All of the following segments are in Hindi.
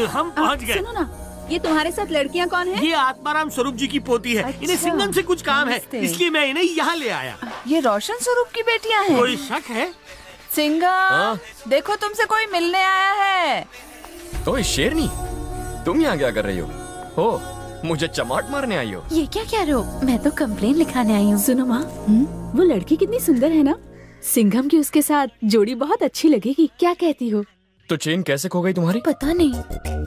हम पहुंच गए। सुनो ना, ये तुम्हारे साथ लड़कियां कौन है? ये आत्माराम स्वरूप जी की पोती है। इन्हें सिंघम से कुछ काम है, इसलिए मैं इन्हें यहाँ ले आया। ये रोशन स्वरूप की बेटियां हैं। कोई शक है? सिंघम, देखो तुमसे कोई मिलने आया है। ओए शेरनी, तुम यहाँ क्या कर रही हो? मुझे चमाट मारने आई हो? ये क्या कह रहे हो? मैं तो कंप्लेन लिखाने आई हूँ। सुनो माँ, वो लड़की कितनी सुंदर है ना? सिंघम की उसके साथ जोड़ी बहुत अच्छी लगेगी, क्या कहती हो? तो चेन कैसे खो गई तुम्हारी? पता नहीं।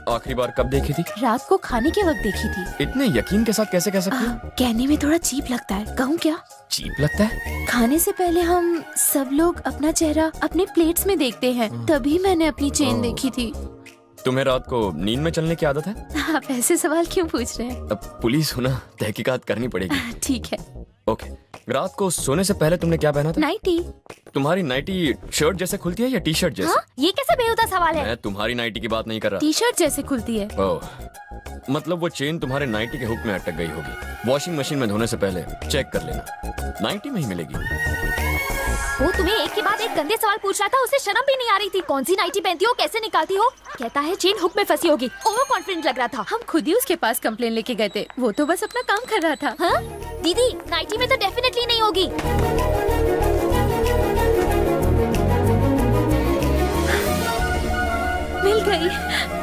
आखिरी बार कब देखी थी? रात को खाने के वक्त देखी थी। इतने यकीन के साथ कैसे कह सकती हो? कहने में थोड़ा चीप लगता है, कहूँ क्या? चीप लगता है? खाने से पहले हम सब लोग अपना चेहरा अपने प्लेट्स में देखते हैं, तभी मैंने अपनी चेन देखी थी। तुम्हें रात को नींद में चलने की आदत है? आप ऐसे सवाल क्यों पूछ रहे हैं? अब पुलिस होना, तहकीकात करनी पड़ेगी। ठीक है। ओके, रात को सोने से पहले तुमने क्या पहना था? नाइटी। तुम्हारी नाइटी शर्ट जैसे खुलती है या टी शर्ट जैसे? ये कैसे बेहुदा सवाल है? मैं तुम्हारी नाइटी की बात नहीं कर रहा। टी शर्ट जैसे खुलती है। ओह, मतलब वो चेन तुम्हारे नाइटी के हुक में अटक गई होगी। वॉशिंग मशीन में धोने से पहले चेक कर लेना, नाइटी में ही मिलेगी। वो तुम्हें एक के बाद एक गंदे सवाल पूछ रहा था, उसे शर्म भी नहीं आ रही थी। कौन सी नाइटी पहनती हो, कैसे निकालती हो? कहता है चेन हुक में फंसी होगी। ओवर कॉन्फिडेंट लग रहा था। हम खुद ही उसके पास कंप्लेन लेके गए थे, वो तो बस अपना काम कर रहा था। हाँ? दीदी, नाइटी में तो डेफिनेटली नहीं होगी। मिल गई।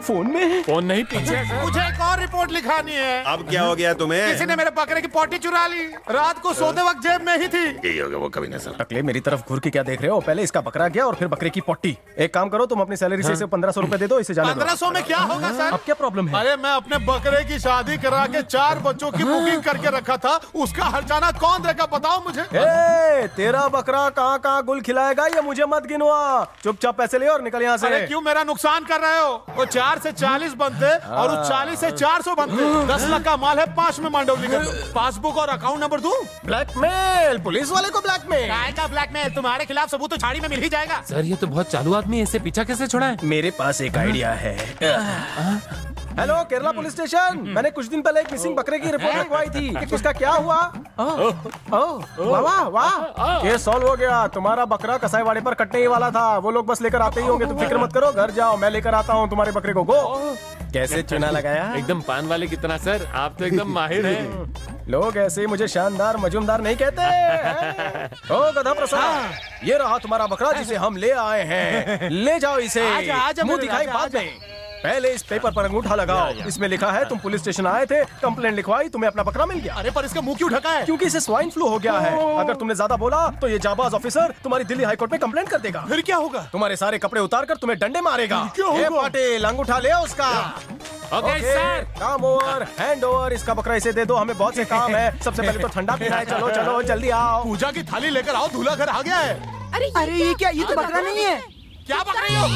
फोन में? फोन नहीं, पीछे। मुझे एक और रिपोर्ट लिखानी है। अब क्या हो गया तुम्हें? किसी ने मेरे बकरे की पोटी चुरा ली। रात को सोते वक्त जेब में ही थी। यही हो गया वो कभी नहीं। अगले मेरी तरफ घूर के क्या देख रहे हो? पहले इसका बकरा गया और फिर बकरे की पोटी। एक काम करो, तुम अपनी सैलरी से इसे 1500 रुपए दे दो, इसे जाने दो। 1500 में क्या होगा सर? अब क्या प्रॉब्लम है? अरे मैं अपने बकरे की शादी करा के 4 बच्चों की बुकिंग करके रखा था, उसका हर्जाना कौन देगा बताओ मुझे? तेरा बकरा कहाँ कहाँ गुल खिलाएगा, ये मुझे मत गिनवा। चुपचाप पैसे ले और निकल यहाँ से। अरे क्यों मेरा नुकसान कर रहे हो? वो 4 से 40 बनते और उस 40 से 400 बनते। 10 लाख का माल है, 5 में मांडवली कर दो। पासबुक और अकाउंट नंबर दूं? ब्लैकमेल, पुलिस वाले को ब्लैकमेल। काय का ब्लैकमेल? तुम्हारे खिलाफ सबूत तो झाड़ी में मिल ही जाएगा। सर ये तो बहुत चालू आदमी है, इससे पीछा कैसे छुड़ाएं? मेरे पास एक आइडिया है। हेलो केरला पुलिस स्टेशन, मैंने कुछ दिन पहले एक मिसिंग बकरे की रिपोर्ट लिखवाई थी। उसका क्या हुआ? वाह वाह, ये सॉल्व हो गया। तुम्हारा बकरा कसाईवाड़े पर कटने ही वाला था, वो लोग बस लेकर आते ही होंगे। तुम फिक्र मत करो, घर जाओ, मैं लेकर आता हूँ तुम्हारे बकरे को। गो। कैसे चुना लगाया? एकदम पान वाले की तरह सर, आप तो एकदम माहिर हैं। लोग ऐसे मुझे शानदार मजूमदार नहीं कहते। ओ गधा प्रसाद, ये रहा तुम्हारा बकरा जिसे हम ले आए हैं। ले जाओ इसे। मुंह दिखाई बाद में। पहले इस पेपर पर अंगूठा लगाओ। इसमें लिखा है तुम पुलिस स्टेशन आए थे, कंप्लेंट लिखवाई, तुम्हें अपना बकरा मिल गया। अरे पर इसका मुंह क्यों ढका है? क्योंकि इसे स्वाइन फ्लू हो गया है। अगर तुमने ज्यादा बोला तो ये जाबाज ऑफिसर तुम्हारी दिल्ली हाईकोर्ट में कंप्लेंट कर देगा। फिर क्या होगा? तुम्हारे सारे कपड़े उतार कर तुम्हें डंडे मारेगा। ए पाटिल, अंगूठा ले आओ उसका। ओके सर, काम ओवर, हैंड ओवर। इसका बकरा इसे दे दो, हमें बहुत से काम है। सबसे पहले तो ठंडा पीना है। चलो चलो जल्दी आओ। पूजा की थाली लेकर आओ, दूल्हा घर आ गया है। अरे ये क्या? ये तो बकरा नहीं है। क्या बक रही हो?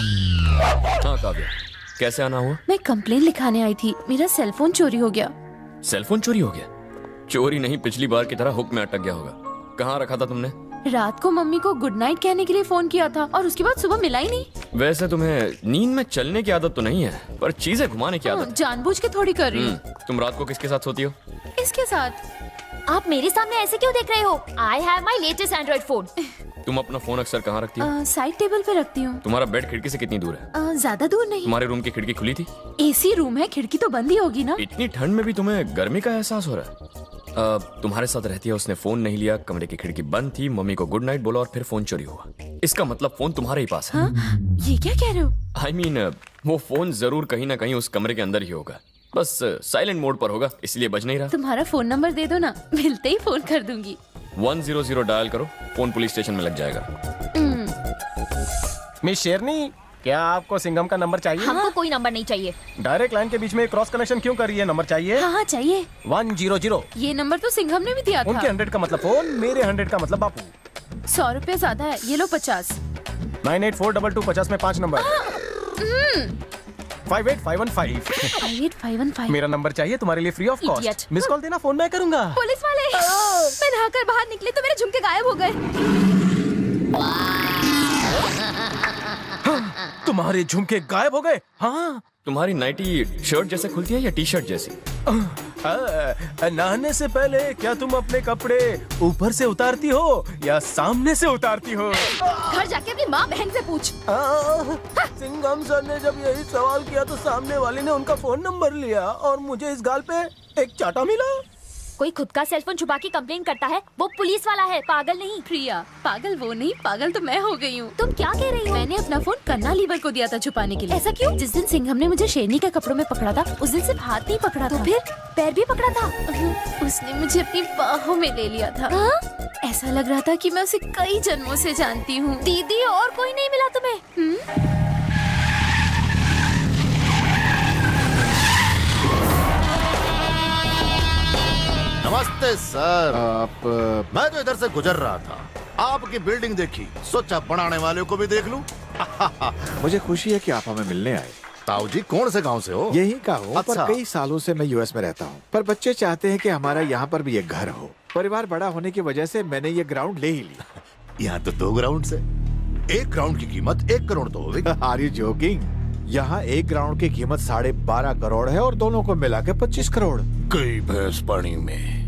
हाँ काव्या, कैसे आना हुआ? मैं कंप्लेन लिखाने आई थी, मेरा सेलफोन चोरी हो गया। सेलफोन चोरी हो गया? चोरी नहीं, पिछली बार की तरह हुक में अटक गया होगा। कहाँ रखा था तुमने? रात को मम्मी को गुड नाइट कहने के लिए फोन किया था और उसके बाद सुबह मिला ही नहीं। वैसे तुम्हें नींद में चलने की आदत तो नहीं है, पर चीजें घुमाने की आदत। जानबूझ के थोड़ी कर रही हूँ। तुम रात को किसके साथ सोती हो? इसके साथ। आप मेरे सामने ऐसे क्यों देख रहे हो? I have my latest Android phone. तुम अपना फोन अक्सर कहाँ रखती हो? साइड टेबल पे रखती हूँ। तुम्हारा बेड खिड़की से कितनी दूर है? ज्यादा दूर नहीं। तुम्हारे रूम की खिड़की खुली थी? एसी रूम है, खिड़की तो बंद ही होगी ना। इतनी ठंड में भी तुम्हें गर्मी का एहसास हो रहा है? तुम्हारे साथ रहती है, उसने फोन नहीं लिया, कमरे की खिड़की बंद थी, मम्मी को गुड नाइट बोला और फिर फोन चोरी हुआ। इसका मतलब फोन तुम्हारे ही पास है। ये क्या कह रहे हो? I mean, वो फोन जरूर कहीं ना कहीं उस कमरे के अंदर ही होगा, बस साइलेंट मोड पर होगा, इसलिए बज नहीं रहा। तुम्हारा फोन नंबर दे दो ना, मिलते ही फोन कर दूंगी। 100 डायल करो, फोन पुलिस स्टेशन में लग जाएगा। मिस शेरनी, क्या आपको सिंघम का नंबर चाहिए? हमको कोई नंबर नहीं चाहिए। डायरेक्ट लाइन के बीच में क्रॉस कनेक्शन क्यों कर रही है? नंबर चाहिए? हाँ चाहिए। 100। ये नंबर तो सिंघम ने भी दिया था। उनके 100 का मतलब फोन, मेरे 100 का मतलब बापू। 100 रुपए ज्यादा है, ये लो 50। 98422 50 में 5 नंबर। 58515। 58515। मेरा नंबर चाहिए तुम्हारे लिए free of Idiot. Cost. Miss call देना, फोन मैं करूंगा। पुलिस वाले, मैं नहाकर बाहर निकले तो मेरे झुमके गायब हो गए। तुम्हारे झुमके गायब हो गए? हाँ, तुम्हारी नाइटी शर्ट जैसे खुलती है या टी शर्ट जैसी? नहाने से पहले क्या तुम अपने कपड़े ऊपर से उतारती हो या सामने से उतारती हो? घर जाके अपनी माँ बहन से पूछ। सिंघम सर ने जब यही सवाल किया तो सामने वाले ने उनका फोन नंबर लिया और मुझे इस गाल पे एक चाटा मिला। कोई खुद का सेलफोन छुपा के कंप्लेन करता है, वो पुलिस वाला है, पागल नहीं। प्रिया, पागल वो नहीं, पागल तो मैं हो गई हूँ। तुम क्या कह रही हो? मैंने अपना फोन कन्ना लीवर को दिया था छुपाने के लिए। ऐसा क्यों? जिस दिन सिंघम ने मुझे शेरनी के कपड़ों में पकड़ा था, उस दिन सिर्फ हाथ नहीं पकड़ा था, फिर पैर भी पकड़ा था। उसने मुझे अपनी बाहों में ले लिया था। ऐसा लग रहा था कि मैं उसे कई जन्मों से जानती हूँ। दीदी, और कोई नहीं मिला तुम्हें? नमस्ते सर। मैं तो इधर से गुजर रहा था, आपकी बिल्डिंग देखी, सोचा बनाने वाले को भी देख लूं। मुझे खुशी है कि आप हमें मिलने आए। ताऊ जी, कौन से गांव से हो? यही का हूँ। अच्छा। पर कई सालों से मैं यूएस में रहता हूँ, पर बच्चे चाहते हैं कि हमारा यहाँ पर भी एक घर हो। परिवार बड़ा होने की वजह से मैंने ये ग्राउंड ले ही ली। यहाँ तो 2 ग्राउंड से, एक ग्राउंड की कीमत 1 करोड़ तो होगी। Are you joking? यहाँ एक ग्राउंड की कीमत 12.5 करोड़ है और दोनों को मिला के 25 करोड़। कई भैंस पानी में।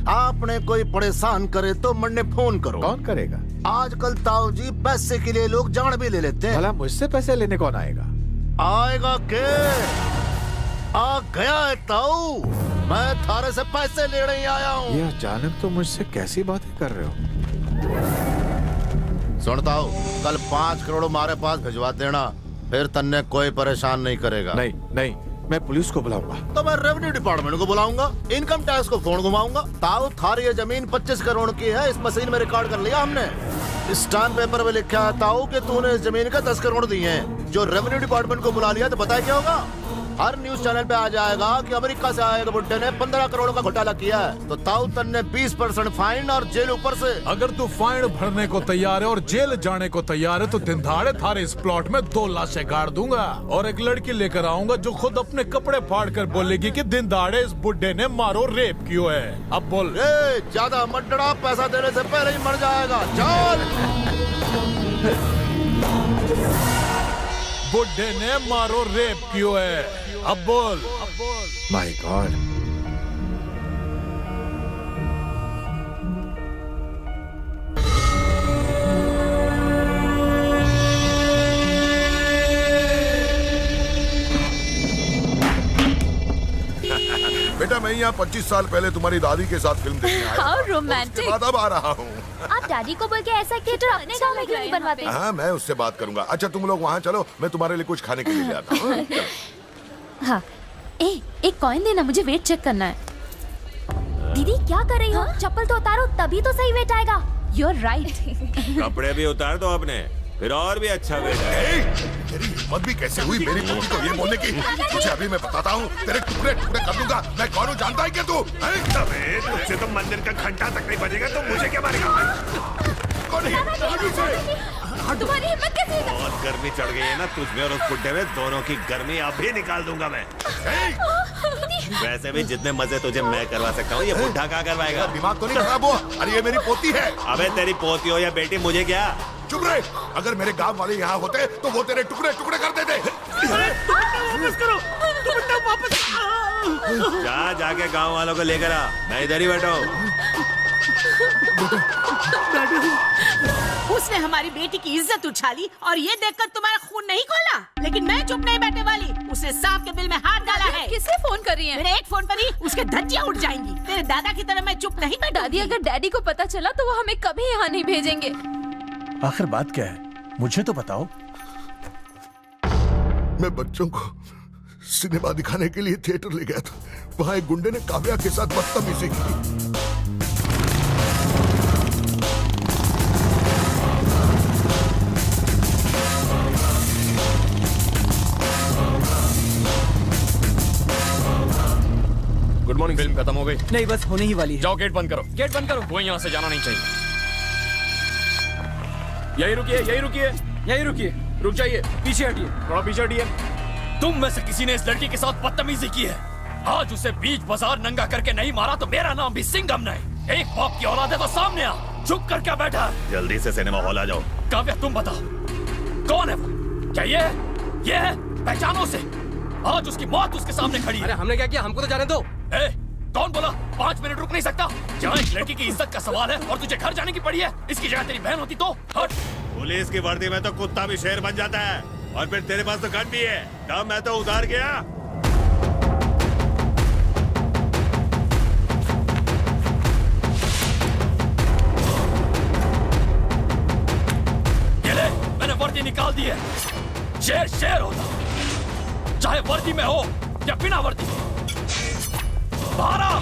आपने कोई परेशान करे तो मन्ने फोन करो। कौन करेगा? आजकल ताऊ जी पैसे के लिए लोग जान भी ले लेते हैं। भला मुझसे पैसे लेने कौन आएगा? आएगा के? आ गया है ताऊ, मैं थारे से पैसे लेने ही आया हूँ। ये अचानक तो मुझसे कैसी बातें कर रहे हो? सुनता हूँ, कल 5 करोड़ हमारे पास भिजवा देना, फिर तन्ने कोई परेशान नहीं करेगा। नहीं नहीं, मैं पुलिस को बुलाऊंगा। तो मैं रेवेन्यू डिपार्टमेंट को बुलाऊंगा, इनकम टैक्स को फोन घुमाऊंगा। ताऊ, थारी ये जमीन 25 करोड़ की है, इस मशीन में रिकॉर्ड कर लिया हमने। स्टाम्प पेपर में लिखा है ताऊ कि तूने इस जमीन का 10 करोड़ दिए हैं। जो रेवेन्यू डिपार्टमेंट को बुला लिया तो पता है क्या होगा? हर न्यूज चैनल पे आ जाएगा कि अमेरिका से आए बुड्ढे ने 15 करोड़ का घोटाला किया है। तो ताऊ, तन्ने 20% फाइन और जेल ऊपर से। अगर तू फाइन भरने को तैयार है और जेल जाने को तैयार है तो दिन दहाड़े थारे इस प्लॉट में 2 लाशें गाड़ दूंगा और एक लड़की लेकर आऊंगा जो खुद अपने कपड़े फाड़ कर बोलेगी कि दिन दहाड़े इस बुड्ढे ने मारो रेप क्यों है। अब बोल। ज्यादा मत डरा, पैसा देने से पहले ही मर जाएगा। चल। बुड्ढे ने मारो रेप क्यों है, अब बोल। My God. बेटा, मैं यहाँ 25 साल पहले तुम्हारी दादी के साथ फिल्म देखने आया। How romantic। उसके बाद अब आ रहा हूँ। आप डैडी को बोल के ऐसा थिएटर अपने गाँव में क्यों नहीं बनवाते? हाँ, मैं उससे बात करूंगा। अच्छा, तुम लोग वहाँ चलो, मैं तुम्हारे लिए कुछ खाने के लिए ले आता हूँ। हाँ, एक कॉइन देना, मुझे वेट चेक करना है। दीदी, क्या कर रही हो? चप्पल तो उतारो, तभी तो सही वेट आएगा। You're right। कपड़े भी उतार दो अपने, फिर और भी अच्छा वेट आएगा। तेरी हिम्मत भी कैसे हुई मेरी पोती को ये बोलने की? तुझे अभी मैं बताता हूँ, तेरे टुकड़े टुकड़े कर दूंगा। मैं कौन हूँ जानता है क्या तू? तुझसे तो मंदिर का घंटा तक नहीं बजेगा, तो मुझे क्या मारेगा? कौन है? तुम्हारी हिम्मत कैसे है? बहुत गर्मी चढ़ गई है ना तुझमें और उस बुड्ढे में, दोनों की गर्मी अभी निकाल दूंगा मैं। वैसे भी जितने मजे तुझे मैं करवा सकता हूँ, ये बुड्ढा क्या करवाएगा? दिमाग तो नहीं खराब हुआ? अरे ये मेरी पोती है। अबे तेरी पोती हो या बेटी, मुझे क्या? चुप रहे। अगर मेरे गांव वाले यहाँ होते तो वो तेरे टुकड़े टुकड़े कर देते। जाके गांव वालों को लेकर आ, मैं इधर ही बैठा हूँ। उसने हमारी बेटी की इज्जत उछाली और ये देखकर तुम्हारा खून नहीं खोला, लेकिन मैं चुप नहीं बैठने वाली। उसने सांप के बिल में हाथ डाला है। किसे फोन कर रही है? मेरे एक फोन पर ही उसके धज्जियां उड़ जाएंगी। तेरे दादा की तरह मैं चुप नहीं बैठूंगी। दादी, अगर डैडी को पता चला तो वो हमें कभी यहाँ नहीं भेजेंगे। आखिर बात क्या है, मुझे तो बताओ। मैं बच्चों को सिनेमा दिखाने के लिए थिएटर ले गया था। वहाँ एक गुंडे ने काव्या के साथ बदतमीजी की। Good morning. फिल्म खत्म हो गई? नहीं, बस होने ही वाली है। जाओ, गेट बंद करो। गेट बंद करो। कोई यहाँ से जाना नहीं चाहिए। यही रुकिए, यही रुकिए, यही रुकिए। रुक जाइए। पीछे हटिए, थोड़ा पीछे हटिए। तुम में से किसी ने इस लड़की के साथ बदतमीजी की है। आज उसे बीच बाजार नंगा करके नहीं मारा तो मेरा नाम भी सिंघम नहीं। एक बाप की औलाद है तो सामने आ। चुप कर क्या बैठा है? जल्दी से सिनेमा हॉल आ जाओ। काव्या, तुम बताओ, कौन है वो? क्या ये है? पहचानो से। आज उसकी मौत उसके सामने खड़ी है। अरे हमने क्या किया, हमको तो जाने दो। कौन बोला 5 मिनट रुक नहीं सकता? यहाँ एक लड़की की इज्जत का सवाल है और तुझे घर जाने की पड़ी है। इसकी जगह तेरी बहन होती तो हट। पुलिस की वर्दी में तो कुत्ता भी शेर बन जाता है, और फिर तेरे पास तो गन भी है। तब मैं तो उधार गया। ये ले, मैंने वर्दी निकाल दी है। शेर शेर होता, चाहे वर्दी में हो या बिना वर्दी। बाहर आ।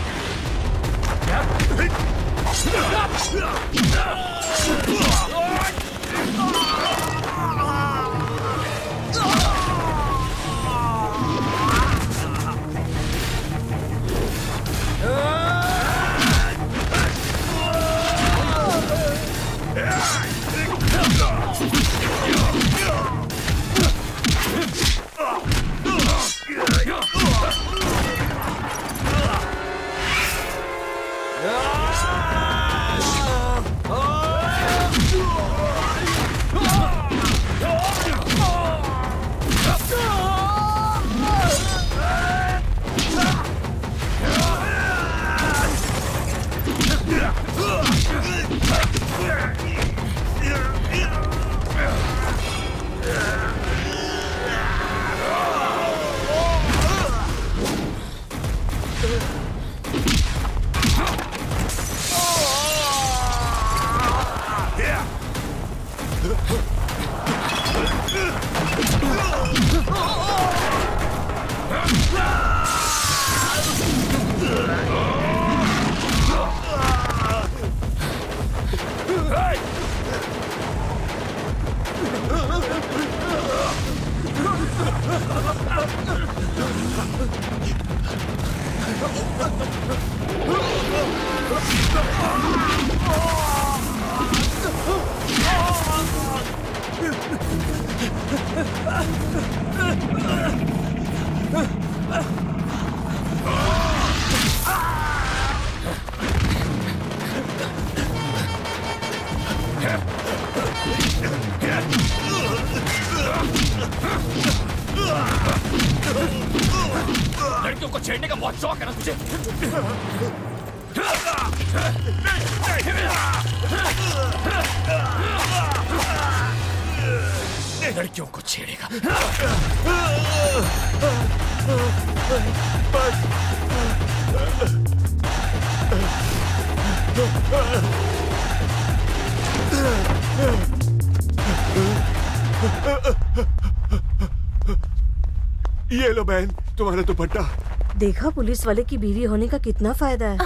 लड़कियों को छेड़ने का बहुत शौक है ना तुझे? लड़कियों को छेड़ेगा। ये लो बहन, तुम्हारा दुपट्टा। देखा पुलिस वाले की बीवी होने का कितना फायदा है।